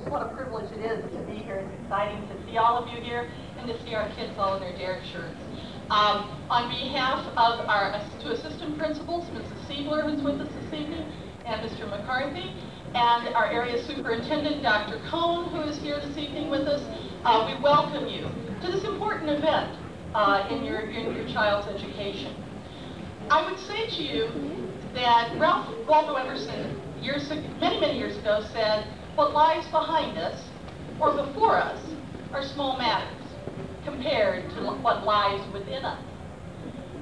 what a privilege it is to be here. It's exciting to see all of you here and to see our kids all in their Derek shirts. On behalf of our two assistant principals, Mrs. Siebler, who's with us this evening, and Mr. McCarthy, and our area superintendent, Dr. Cohn, who is here this evening with us, we welcome you to this important event in your child's education. I would say to you that Ralph Waldo Emerson, many years ago, said, what lies behind us, or before us, are small matters compared to what lies within us.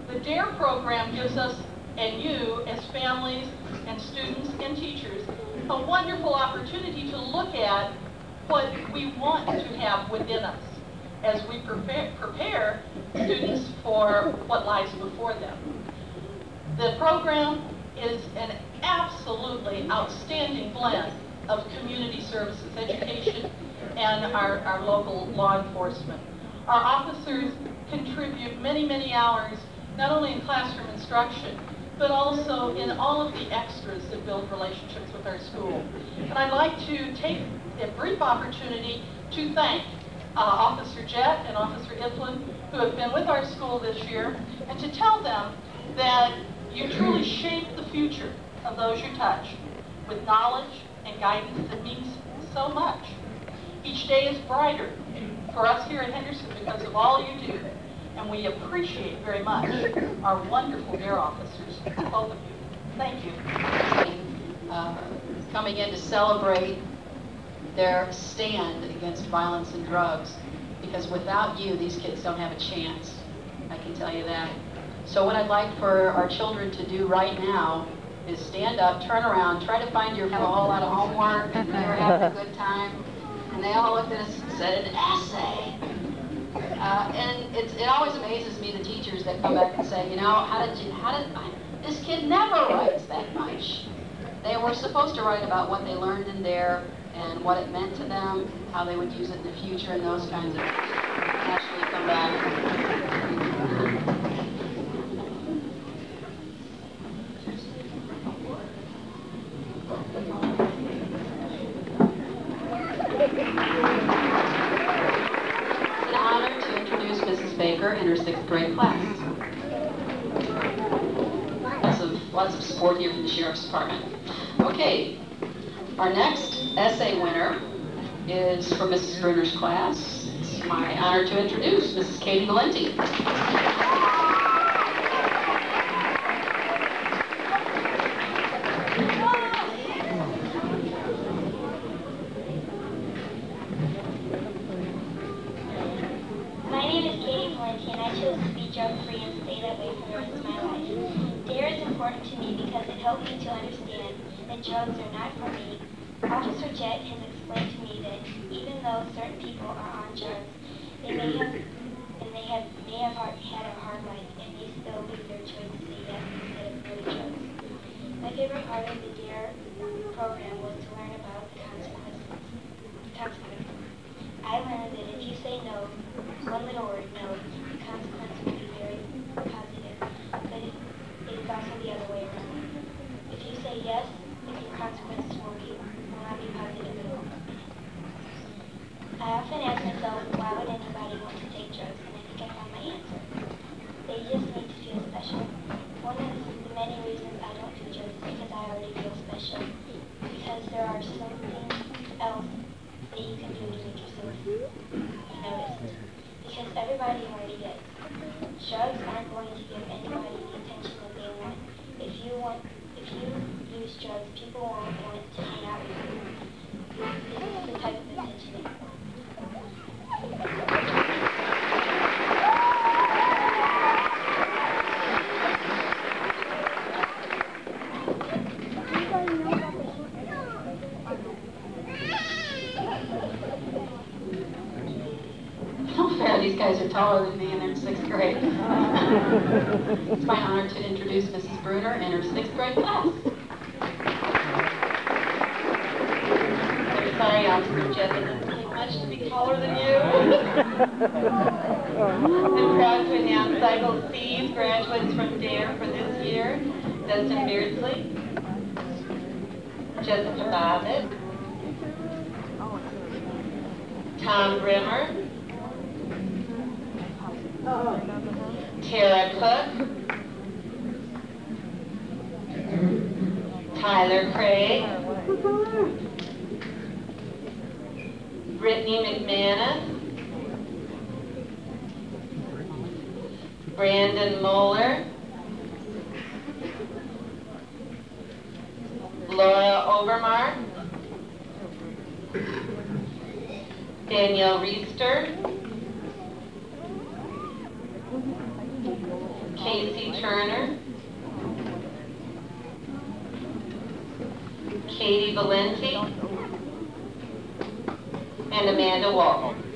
The DARE program gives us, and you, as families and students and teachers, a wonderful opportunity to look at what we want to have within us as we prepare students for what lies before them. The program is an absolutely outstanding blend of community services, education, and our local law enforcement. Our officers contribute many hours, not only in classroom instruction, but also in all of the extras that build relationships with our school. And I'd like to take a brief opportunity to thank Officer Jett and Officer Iflin, who have been with our school this year, and to tell them that you truly shape the future of those you touch with knowledge and guidance that means so much. Each day is brighter for us here at Henderson because of all you do, and we appreciate very much our wonderful DARE officers, both of you. Thank you. Coming in to celebrate their stand against violence and drugs, because without you, these kids don't have a chance. I can tell you that. So what I'd like for our children to do right now is stand up, turn around, try to find your all out of homework, and they were having a good time, and they all looked at us and said, an essay. And it always amazes me, the teachers that come back and say, you know, this kid never writes that much. They were supposed to write about what they learned in DARE and what it meant to them, how they would use it in the future, and those kinds of things. Actually come back. In her 6th grade class. Lots of support here from the Sheriff's Department. Okay, our next essay winner is for Mrs. Bruner's class. It's my honor to introduce Mrs. Katie Valenti. Drug-free and stay that way for the rest of my life. DARE is important to me because it helped me to understand that drugs are not for me. Officer Jett has explained to me that even though certain people are on drugs, they may have had a hard life and may still be their choice to say yes instead of no to drugs. My favorite part of the DARE program was to learn about the consequences. I learned that if you say no, one little word, no, the consequence will be very positive, but it is also the other way around. If you say yes, then your consequences will not be positive at all. I often ask myself, why would anybody want to take drugs, and I think I found my answer. They just need to feel special. One of the many reasons I don't do drugs is because I already feel special, because there are something else that you can do to make yourself noticed. Because everybody already does. Drugs aren't going to give anybody the attention that they want. If you use drugs, people won't want to hang out with you. This is the type of attention they want. These guys are taller than me and they're in 6th grade. It's my honor to introduce Mrs. Bruner in her 6th grade class. I'm sorry, Officer Jett, it doesn't take much to be taller than you. I'm proud to announce I will see graduates from DARE for this year. Dustin Beardsley, Jessica Babbitt, Tom Brimmer, Tara Cook, Tyler Craig, Brittany McManus, Brandon Moeller, Laura Overmark, Danielle Reister, Casey Turner, Katie Valenti, and Amanda Walton.